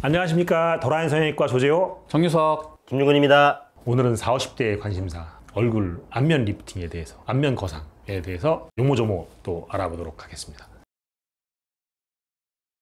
안녕하십니까. 도라인 성형외과 조재호 정유석 김용근입니다. 오늘은 40, 50대의 관심사 얼굴 안면 리프팅에 대해서 안면 거상에 대해서 요모조모 또 알아보도록 하겠습니다.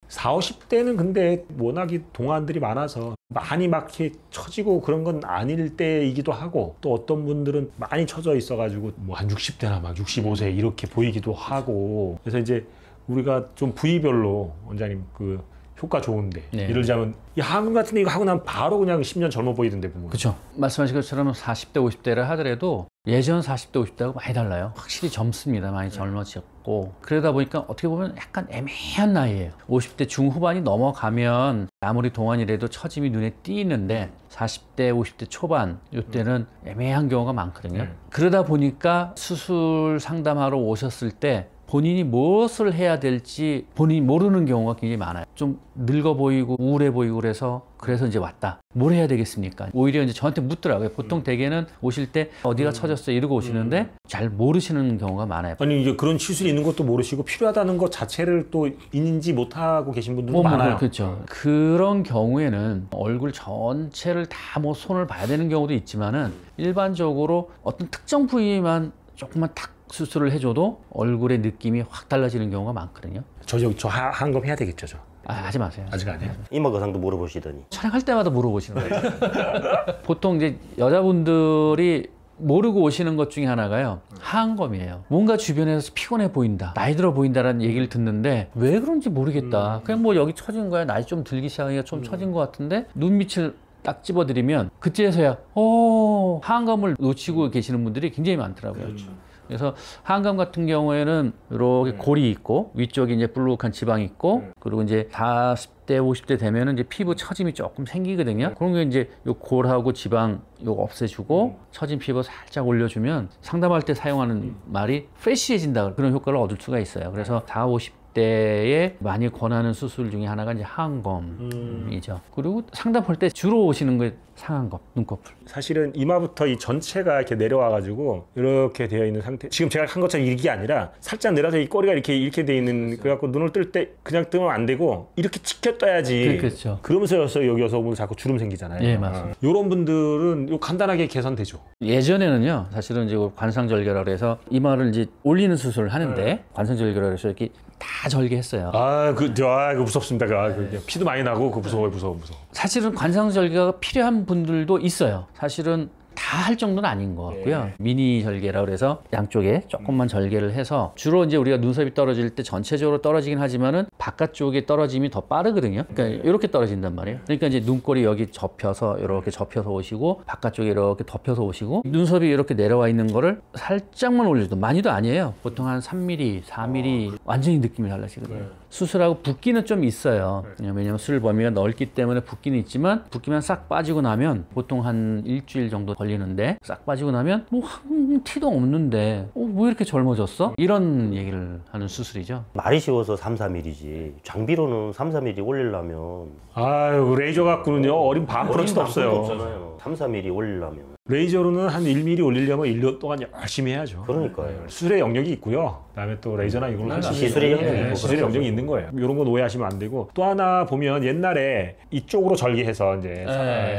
40, 50대는 근데 워낙에 동안들이 많아서 많이 막 이렇게 처지고 그런 건 아닐 때이기도 하고 또 어떤 분들은 많이 처져 있어가지고 뭐 한 60대나 막 65세 이렇게 보이기도 하고 그래서 이제 우리가 좀 부위별로 원장님 그 효과 좋은데 예를 들자면 이 항금 같은 데 이거 하고 나면 바로 그냥 10년 젊어 보이던데 보면 그렇죠. 말씀하신 것처럼 40대 50대를 하더라도 예전 40대 50대하고 많이 달라요. 확실히 젊습니다. 많이 젊어졌고 그러다 보니까 어떻게 보면 약간 애매한 나이예요. 50대 중후반이 넘어가면 아무리 동안이라도 처짐이 눈에 띄는데 40대 50대 초반 이때는 애매한 경우가 많거든요. 그러다 보니까 수술 상담하러 오셨을 때 본인이 무엇을 해야 될지 본인이 모르는 경우가 굉장히 많아요. 좀 늙어 보이고 우울해 보이고 그래서 이제 왔다. 뭘 해야 되겠습니까? 오히려 이제 저한테 묻더라고요. 보통 대개는 오실 때 어디가 처졌어요 이러고 오시는데 잘 모르시는 경우가 많아요. 아니 이제 그런 시술이 있는 것도 모르시고 필요하다는 것 자체를 또 인지 못하고 계신 분들도 많아요. 그렇죠. 그런 경우에는 얼굴 전체를 다 뭐 손을 봐야 되는 경우도 있지만은 일반적으로 어떤 특정 부위만 조금만 탁 수술을 해줘도 얼굴의 느낌이 확 달라지는 경우가 많거든요. 저 한검 해야 되겠죠, 저. 하지 마세요. 아직 안 해요? 이마 거상도 물어보시더니 촬영할 때마다 물어보시는 거예요. 보통 이제 여자분들이 모르고 오시는 것 중에 하나가요. 하안검이에요. 뭔가 주변에서 피곤해 보인다, 나이 들어 보인다라는 얘기를 듣는데 왜 그런지 모르겠다. 그냥 뭐 여기 처진 거야, 나이 좀 들기 시작하니까 좀 처진 것 같은데 눈밑을 딱 집어드리면 그때서야 하안검을 놓치고 계시는 분들이 굉장히 많더라고요. 그렇죠. 그래서 하안검 같은 경우에는 이렇게 골이 있고 위쪽에 이제 불룩한 지방이 있고 그리고 이제 40대 50대 되면은 이제 피부 처짐이 조금 생기거든요. 그런 게 이제 요 골하고 지방 요거 없애주고 처진 피부 살짝 올려주면 상담할 때 사용하는 말이 프레시해진다, 그런 효과를 얻을 수가 있어요. 그래서 40, 50대에 많이 권하는 수술 중에 하나가 이제 하안검이죠. 그리고 상담할 때 주로 오시는 게 상안검, 눈꺼풀. 사실은 이마부터 이 전체가 이렇게 내려와가지고 이렇게 되어 있는 상태. 지금 제가 한 것처럼 이게 아니라 살짝 내려서 이 꼬리가 이렇게 돼 있는. 그래갖고 눈을 뜰 때 그냥 뜨면 안 되고 이렇게 치켜 떠야지. 그렇죠. 그러면서 여기 와서 보면 자꾸 주름 생기잖아요. 예, 맞습니다. 이런 분들은 요 간단하게 개선되죠. 예전에는요, 사실은 이제 관상절개라고 해서 이마를 이제 올리는 수술을 하는데 관상절개라고 해서 이렇게 다 절개했어요. 그거 무섭습니다. 피도 많이 나고 무서워요. 사실은 관상절개가 필요한 분들도 있어요. 사실은 다 할 정도는 아닌 것 같고요. 미니 절개라고 해서 양쪽에 조금만 절개를 해서 주로 이제 우리가 눈썹이 떨어질 때 전체적으로 떨어지긴 하지만은 바깥쪽에 떨어짐이 더 빠르거든요. 그러니까 이렇게 떨어진단 말이에요. 그러니까 이제 눈꼬리 여기 접혀서 이렇게 접혀서 오시고 바깥쪽에 이렇게 덮여서 오시고 눈썹이 이렇게 내려와 있는 거를 살짝만 올려도 많이도 아니에요. 보통 한 3mm, 4mm 완전히 느낌이 달라지거든요. 수술하고 붓기는 좀 있어요. 왜냐면 술 범위가 넓기 때문에 붓기는 있지만 붓기만 싹 빠지고 나면 보통 한 일주일 정도 걸리는데 싹 빠지고 나면 뭐 한 티도 없는데 왜 이렇게 젊어졌어? 이런 얘기를 하는 수술이죠. 말이 쉬워서 3, 4mm지 장비로는 3, 4mm 올리려면 레이저 갖고는요 어린 반프로치도 없어요. 3, 4mm 올리려면 레이저로는 한 1mm 올리려면 1년 동안 열심히 해야죠. 그러니까요. 수술의 영역이 있고요. 그다음에 또 레이저나 이걸로 하시면 시술의 영역이 있고 시술의 영역이 있는 거예요. 이런 건 오해하시면 안 되고 또 하나 보면 옛날에 이쪽으로 절개해서 이제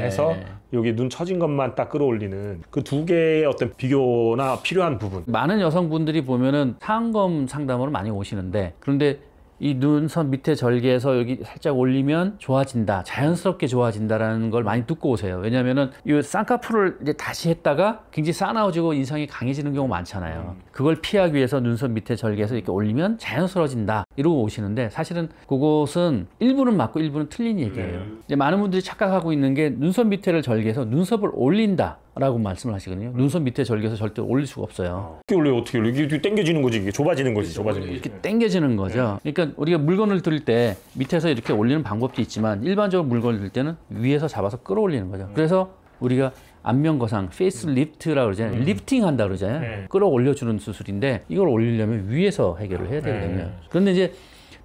해서 여기 눈 처진 것만 딱 끌어올리는 그 두 개의 어떤 비교나 필요한 부분. 많은 여성분들이 보면은 하안검 상담으로 많이 오시는데 그런데 이 눈썹 밑에 절개해서 여기 살짝 올리면 좋아진다, 자연스럽게 좋아진다라는 걸 많이 듣고 오세요. 왜냐면은 이 쌍꺼풀을 이제 다시 했다가 굉장히 싸나워지고 인상이 강해지는 경우 많잖아요. 그걸 피하기 위해서 눈썹 밑에 절개해서 이렇게 올리면 자연스러워진다 이러고 오시는데 사실은 그것은 일부는 맞고 일부는 틀린 얘기예요. 이제 많은 분들이 착각하고 있는 게 눈썹 밑에를 절개해서 눈썹을 올린다 라고 말씀을 하시거든요. 눈썹 밑에 절개해서 절대 올릴 수가 없어요. 어떻게 올려? 이게 당겨지는 거지. 이게 좁아지는 거지. 이렇게 당겨지는 거죠. 그러니까 우리가 물건을 들 때 밑에서 이렇게 올리는 방법도 있지만 일반적으로 물건을 들 때는 위에서 잡아서 끌어올리는 거죠. 그래서 우리가 안면 거상, 페이스 리프트라고 그러잖아요. 리프팅 한다 그러잖아요. 끌어올려주는 수술인데 이걸 올리려면 위에서 해결을 해야 되거든요. 그런데 이제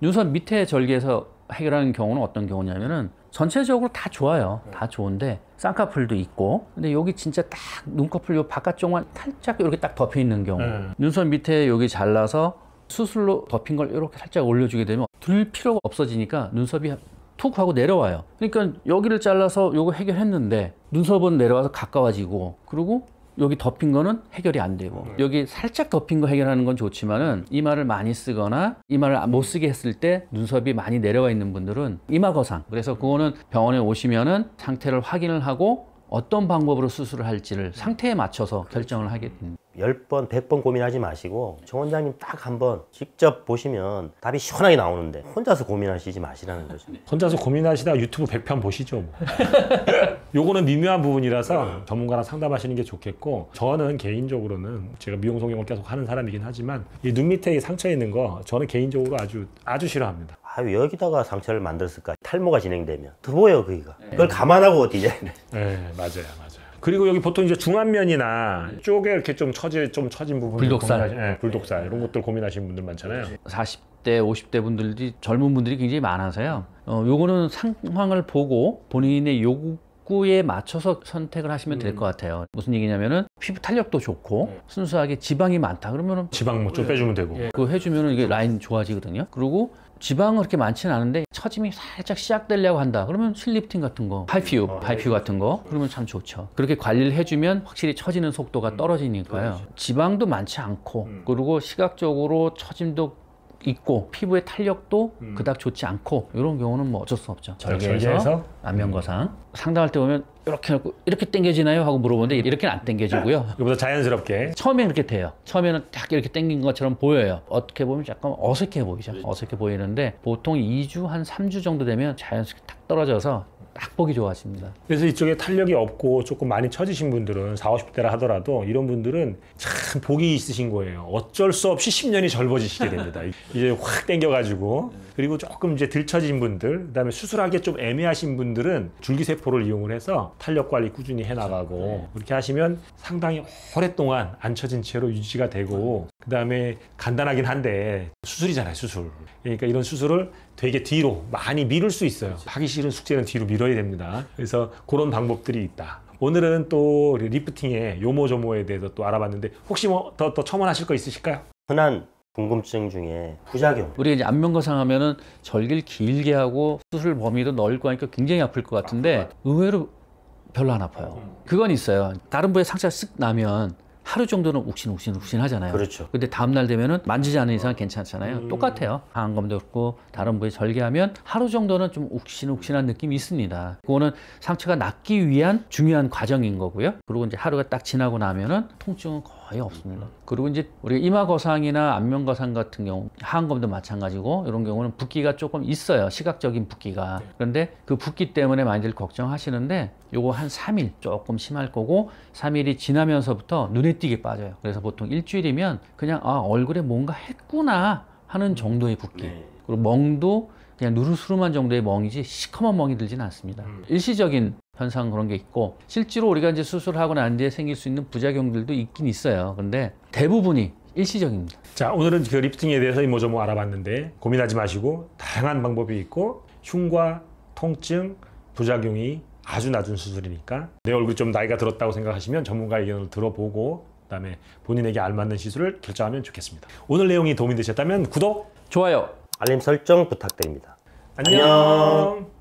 눈썹 밑에 절개해서 해결하는 경우는 어떤 경우냐면은 전체적으로 다 좋아요. 다 좋은데 쌍꺼풀도 있고 근데 여기 진짜 딱 눈꺼풀 요 바깥쪽만 살짝 이렇게 딱 덮여 있는 경우 눈썹 밑에 여기 잘라서 수술로 덮인 걸 이렇게 살짝 올려주게 되면 들 필요가 없어지니까 눈썹이 툭 하고 내려와요. 그러니까 여기를 잘라서 요거 해결했는데 눈썹은 내려와서 가까워지고 그리고 여기 덮인 거는 해결이 안 되고 여기 살짝 덮인 거 해결하는 건 좋지만은 이마를 많이 쓰거나 이마를 못 쓰게 했을 때 눈썹이 많이 내려와 있는 분들은 이마 거상. 그래서 그거는 병원에 오시면은 상태를 확인을 하고 어떤 방법으로 수술을 할지를 상태에 맞춰서 결정을 하게 됩니다. 10번, 100번 고민하지 마시고 정 원장님 딱 한번 직접 보시면 답이 시원하게 나오는데 혼자서 고민하시지 마시라는 거죠. 혼자서 고민하시다가 유튜브 100편 보시죠. 뭐. 요거는 미묘한 부분이라서 전문가랑 상담하시는 게 좋겠고 저는 개인적으로는 제가 미용 성형을 계속 하는 사람이긴 하지만 이 눈 밑에 상처 있는 거 저는 개인적으로 아주 싫어합니다. 왜 여기다가 상처를 만들었을까? 탈모가 진행되면 더 보여요, 거기가. 그걸 감안하고 디자인을. 네, 맞아요. 그리고 여기 보통 이제 중안면이나 쪽에 이렇게 좀 처진 부분, 불독살, 불독살 이런 것들 고민하시는 분들 많잖아요. 40대, 50대 분들이 젊은 분들이 굉장히 많아서요. 요거는 상황을 보고 본인의 요구에 맞춰서 선택을 하시면 될 것 같아요. 무슨 얘기냐면은 피부 탄력도 좋고 순수하게 지방이 많다 그러면은 지방 뭐 좀 빼주면 되고. 그거 해주면은 이게 라인 좋아지거든요. 그리고 지방은 그렇게 많지는 않은데 처짐이 살짝 시작되려고 한다 그러면 실리프팅 같은 거, 하이퓨 같은 거 그러면 참 좋죠. 그렇게 관리를 해주면 확실히 처지는 속도가 떨어지니까요. 지방도 많지 않고 그리고 시각적으로 처짐도 있고 피부의 탄력도 그닥 좋지 않고 이런 경우는 뭐 어쩔 수 없죠. 절개해서 안면거상 상담할 때 보면 이렇게 놓고 이렇게 당겨지나요? 하고 물어보는데 이렇게는 안 당겨지고요. 이거보다 자연스럽게. 처음에 그렇게 돼요. 처음에는 딱 이렇게 당긴 것처럼 보여요. 어떻게 보면 약간 어색해 보이죠. 어색해 보이는데 보통 2주 한 3주 정도 되면 자연스럽게 탁 떨어져서 딱 보기 좋아집니다. 그래서 이쪽에 탄력이 없고 조금 많이 처지신 분들은 40, 50대라 하더라도 이런 분들은 참 복이 있으신 거예요. 어쩔 수 없이 10년이 젊어지시게 됩니다. 이제 확 당겨가지고. 그리고 조금 이제 덜 처진 분들, 그다음에 수술하기 좀 애매하신 분들은 줄기세포를 이용을 해서 탄력 관리 꾸준히 해나가고 그렇게 하시면 상당히 오랫동안 안 처진 채로 유지가 되고 그다음에 간단하긴 한데 수술이잖아요, 수술. 그러니까 이런 수술을 되게 뒤로 많이 미룰 수 있어요. 하기 싫은 숙제는 뒤로 미뤄야 됩니다. 그래서 그런 방법들이 있다. 오늘은 또 리프팅의 요모조모에 대해서 또 알아봤는데 혹시 뭐 더 첨언하실 거 있으실까요? 흔한 궁금증 중에 부작용. 우리가 이제 안면거상 하면은 절개를 길게 하고 수술 범위도 넓고 하니까 굉장히 아플 것 같은데 의외로 별로 안 아파요. 그건 있어요. 다른 부위에 상처가 쓱 나면 하루 정도는 욱신 하잖아요. 그렇죠. 근데 다음날 되면은 만지지 않는 이상 괜찮잖아요. 똑같아요. 항암검도 그렇고 다른 부위 절개하면 하루 정도는 좀 욱신한 느낌이 있습니다. 그거는 상처가 낫기 위한 중요한 과정인 거고요. 그리고 이제 하루가 딱 지나고 나면은 통증은 거의 없습니다. 그리고 이제 우리 이마거상이나 안면거상 같은 경우 항암검도 마찬가지고 이런 경우는 붓기가 조금 있어요. 시각적인 붓기가. 그런데 그 붓기 때문에 많이들 걱정하시는데 요거 한 3일 조금 심할 거고 3일이 지나면서부터 눈에 띄게 빠져요. 그래서 보통 일주일이면 그냥 얼굴에 뭔가 했구나 하는 정도의 붓기. 그리고 멍도 그냥 누르스름한 정도의 멍이지 시커먼 멍이 들지는 않습니다. 일시적인 현상 그런 게 있고 실제로 우리가 이제 수술하고 난 뒤에 생길 수 있는 부작용들도 있긴 있어요. 근데 대부분이 일시적입니다. 자, 오늘은 그 리프팅에 대해서 이모저모 알아봤는데 고민하지 마시고 다양한 방법이 있고 흉과 통증, 부작용이 아주 낮은 수술이니까 내 얼굴이 좀 나이가 들었다고 생각하시면 전문가 의견을 들어보고 그다음에 본인에게 알맞는 시술을 결정하면 좋겠습니다. 오늘 내용이 도움이 되셨다면 구독, 좋아요. 알림 설정 부탁드립니다. 안녕.